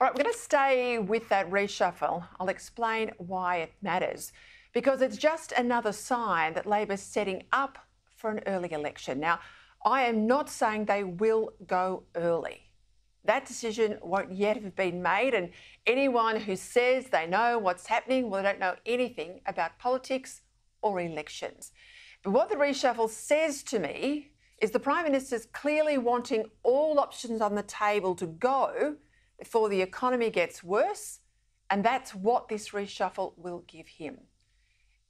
All right, we're going to stay with that reshuffle. I'll explain why it matters. Because it's just another sign that Labor's setting up for an early election. Now, I am not saying they will go early. That decision won't yet have been made, and anyone who says they know what's happening, well, they don't know anything about politics or elections. But what the reshuffle says to me is the Prime Minister's clearly wanting all options on the table to go before the economy gets worse, and that's what this reshuffle will give him.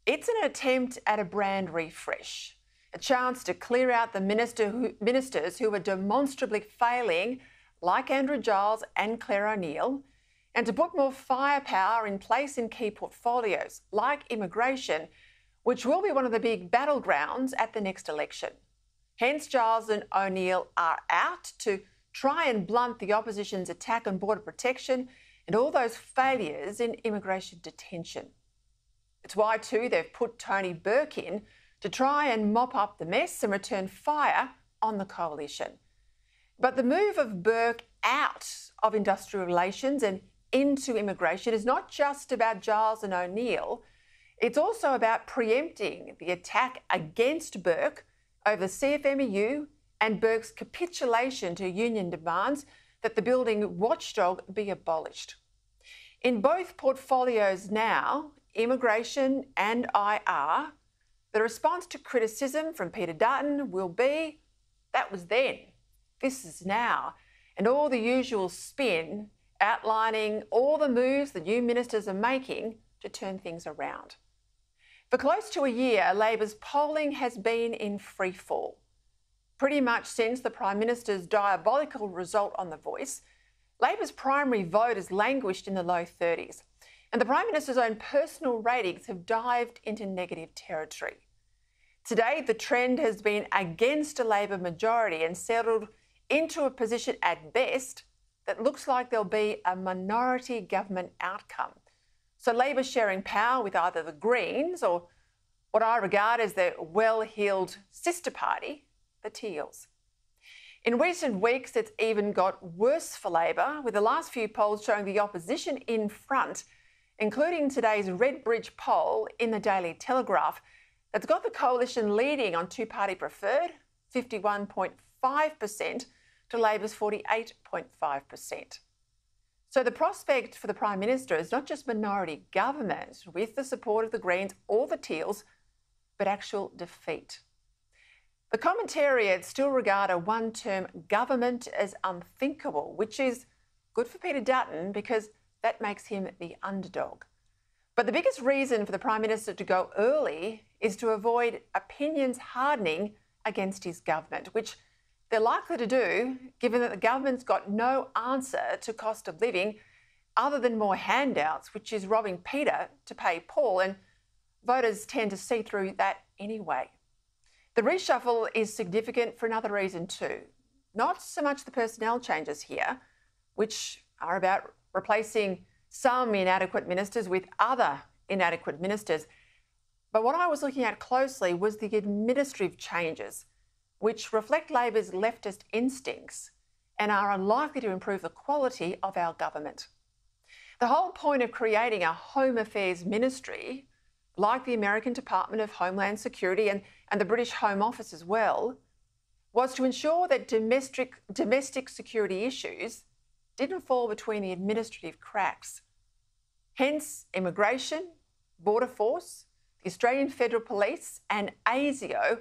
It's an attempt at a brand refresh, a chance to clear out the ministers who are demonstrably failing, like Andrew Giles and Clare O'Neil, and to put more firepower in place in key portfolios, like immigration, which will be one of the big battlegrounds at the next election. Hence, Giles and O'Neil are out to try and blunt the opposition's attack on border protection and all those failures in immigration detention. It's why, too, they've put Tony Burke in to try and mop up the mess and return fire on the coalition. But the move of Burke out of industrial relations and into immigration is not just about Giles and O'Neil. It's also about preempting the attack against Burke over CFMEU and Burke's capitulation to union demands that the building watchdog be abolished. In both portfolios now, immigration and IR, the response to criticism from Peter Dutton will be, that was then, this is now, and all the usual spin outlining all the moves the new ministers are making to turn things around. For close to a year, Labor's polling has been in free fall. Pretty much since the Prime Minister's diabolical result on The Voice, Labor's primary vote has languished in the low 30s, and the Prime Minister's own personal ratings have dived into negative territory. Today, the trend has been against a Labor majority and settled into a position at best that looks like there'll be a minority government outcome. So Labor sharing power with either the Greens or what I regard as their well-heeled sister party, the Teals. In recent weeks, it's even got worse for Labor, with the last few polls showing the opposition in front, including today's Redbridge poll in the Daily Telegraph that's got the coalition leading on two-party preferred, 51.5%, to Labor's 48.5%. So the prospect for the Prime Minister is not just minority government with the support of the Greens or the Teals, but actual defeat. The commentariat still regard a one-term government as unthinkable, which is good for Peter Dutton because that makes him the underdog. But the biggest reason for the Prime Minister to go early is to avoid opinions hardening against his government, which they're likely to do given that the government's got no answer to cost of living other than more handouts, which is robbing Peter to pay Paul, and voters tend to see through that anyway. The reshuffle is significant for another reason too. Not so much the personnel changes here, which are about replacing some inadequate ministers with other inadequate ministers. But what I was looking at closely was the administrative changes, which reflect Labor's leftist instincts and are unlikely to improve the quality of our government. The whole point of creating a Home Affairs ministry, like the American Department of Homeland Security and the British Home Office as well, was to ensure that domestic security issues didn't fall between the administrative cracks. Hence, immigration, Border Force, the Australian Federal Police and ASIO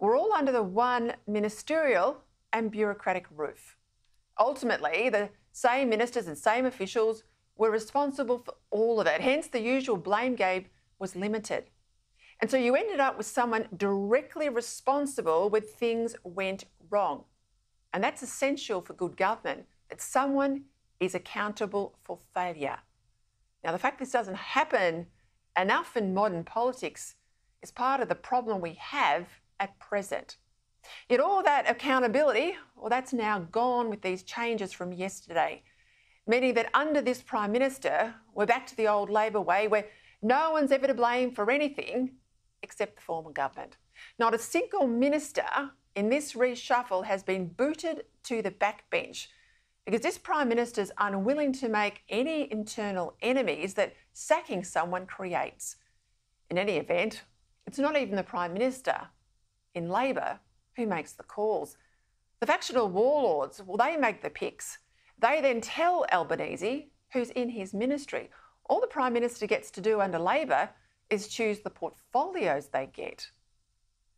were all under the one ministerial and bureaucratic roof. Ultimately, the same ministers and same officials were responsible for all of it. Hence, the usual blame game was limited. And so you ended up with someone directly responsible when things went wrong. And that's essential for good government, that someone is accountable for failure. Now, the fact this doesn't happen enough in modern politics is part of the problem we have at present. Yet all that accountability, well, that's now gone with these changes from yesterday, meaning that under this Prime Minister, we're back to the old Labor way where no one's ever to blame for anything except the former government. Not a single minister in this reshuffle has been booted to the backbench because this Prime Minister's unwilling to make any internal enemies that sacking someone creates. In any event, it's not even the Prime Minister in Labor who makes the calls. The factional warlords, well, they make the picks. They then tell Albanese who's in his ministry. All the Prime Minister gets to do under Labor is choose the portfolios they get.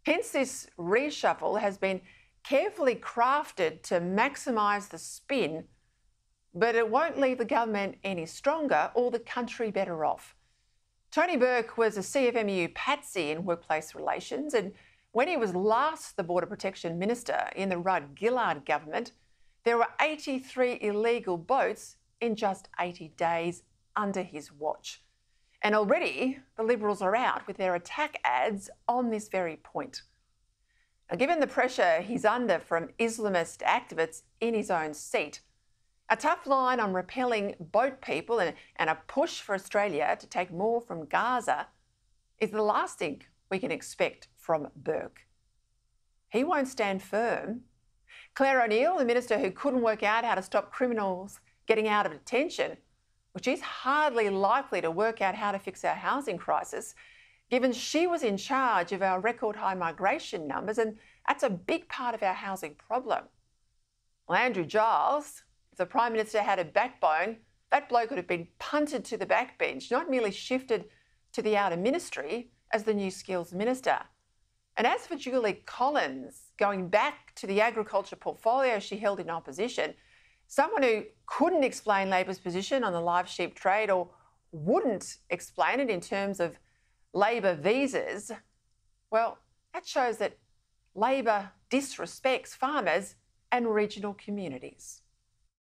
Hence, this reshuffle has been carefully crafted to maximise the spin, but it won't leave the government any stronger or the country better off. Tony Burke was a CFMEU patsy in workplace relations, and when he was last the Border Protection Minister in the Rudd-Gillard government, there were 83 illegal boats in just 80 days under his watch. And already the Liberals are out with their attack ads on this very point. Now, given the pressure he's under from Islamist activists in his own seat, a tough line on repelling boat people and a push for Australia to take more from Gaza is the last thing we can expect from Burke. He won't stand firm. Claire O'Neil, the minister who couldn't work out how to stop criminals getting out of detention, which is hardly likely to work out how to fix our housing crisis, given she was in charge of our record high migration numbers, and that's a big part of our housing problem. Well, Andrew Giles, if the Prime Minister had a backbone, that bloke could have been punted to the backbench, not merely shifted to the outer ministry as the new skills minister. And as for Julie Collins, going back to the agriculture portfolio she held in opposition, someone who couldn't explain Labor's position on the live sheep trade or wouldn't explain it in terms of Labor visas, well, that shows that Labor disrespects farmers and regional communities.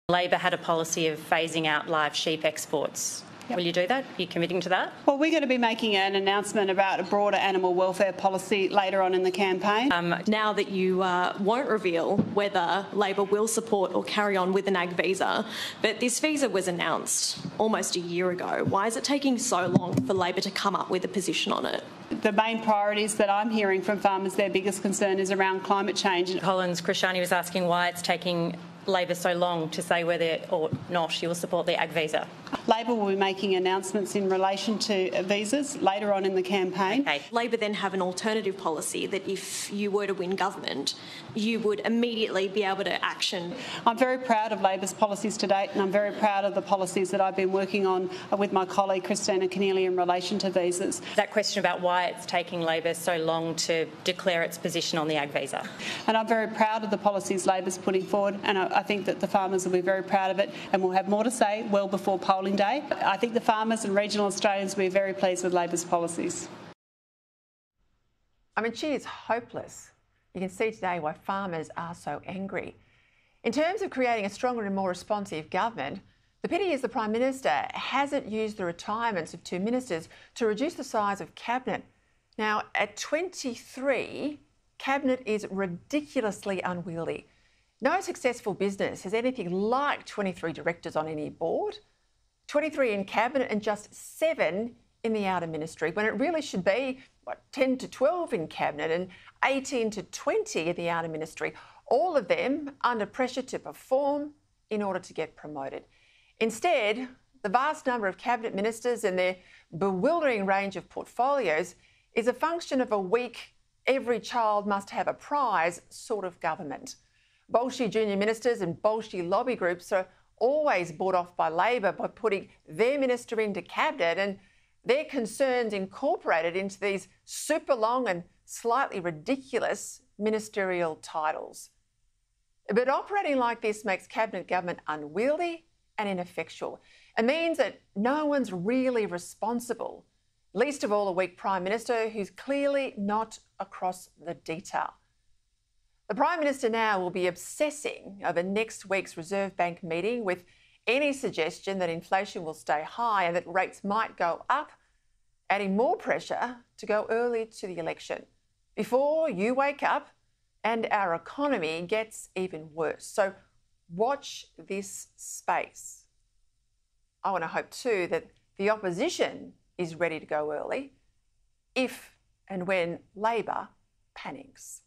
Labor had a policy of phasing out live sheep exports. Yep. Will you do that? Are you committing to that? Well, we're going to be making an announcement about a broader animal welfare policy later on in the campaign. Now that you won't reveal whether Labor will support or carry on with an ag visa, but this visa was announced almost a year ago. Why is it taking so long for Labor to come up with a position on it? The main priorities that I'm hearing from farmers, their biggest concern is around climate change. Collins Krishani was asking why it's taking Labor so long to say whether or not you will support the ag visa. Labor will be making announcements in relation to visas later on in the campaign. Okay. Labor then have an alternative policy that if you were to win government, you would immediately be able to action. I'm very proud of Labor's policies to date, and I'm very proud of the policies that I've been working on with my colleague Christina Keneally in relation to visas. That question about why it's taking Labor so long to declare its position on the ag visa. And I'm very proud of the policies Labor's putting forward, and I think that the farmers will be very proud of it, and we'll have more to say well before polling day. I think the farmers and regional Australians will be very pleased with Labor's policies. I mean, she is hopeless. You can see today why farmers are so angry. In terms of creating a stronger and more responsive government, the pity is the Prime Minister hasn't used the retirements of 2 ministers to reduce the size of Cabinet. Now, at 23, Cabinet is ridiculously unwieldy. No successful business has anything like 23 directors on any board, 23 in Cabinet and just 7 in the outer ministry, when it really should be 10 to 12 in Cabinet and 18 to 20 in the outer ministry, all of them under pressure to perform in order to get promoted. Instead, the vast number of Cabinet ministers and their bewildering range of portfolios is a function of a weak, every child must have a prize sort of government. Bolshy junior ministers and Bolshy lobby groups are always bought off by Labor by putting their minister into Cabinet and their concerns incorporated into these super long and slightly ridiculous ministerial titles. But operating like this makes Cabinet government unwieldy and ineffectual. It means that no one's really responsible, least of all a weak Prime Minister who's clearly not across the detail. The Prime Minister now will be obsessing over next week's Reserve Bank meeting with any suggestion that inflation will stay high and that rates might go up, adding more pressure to go early to the election before you wake up and our economy gets even worse. So watch this space. I want to hope too that the opposition is ready to go early if and when Labor panics.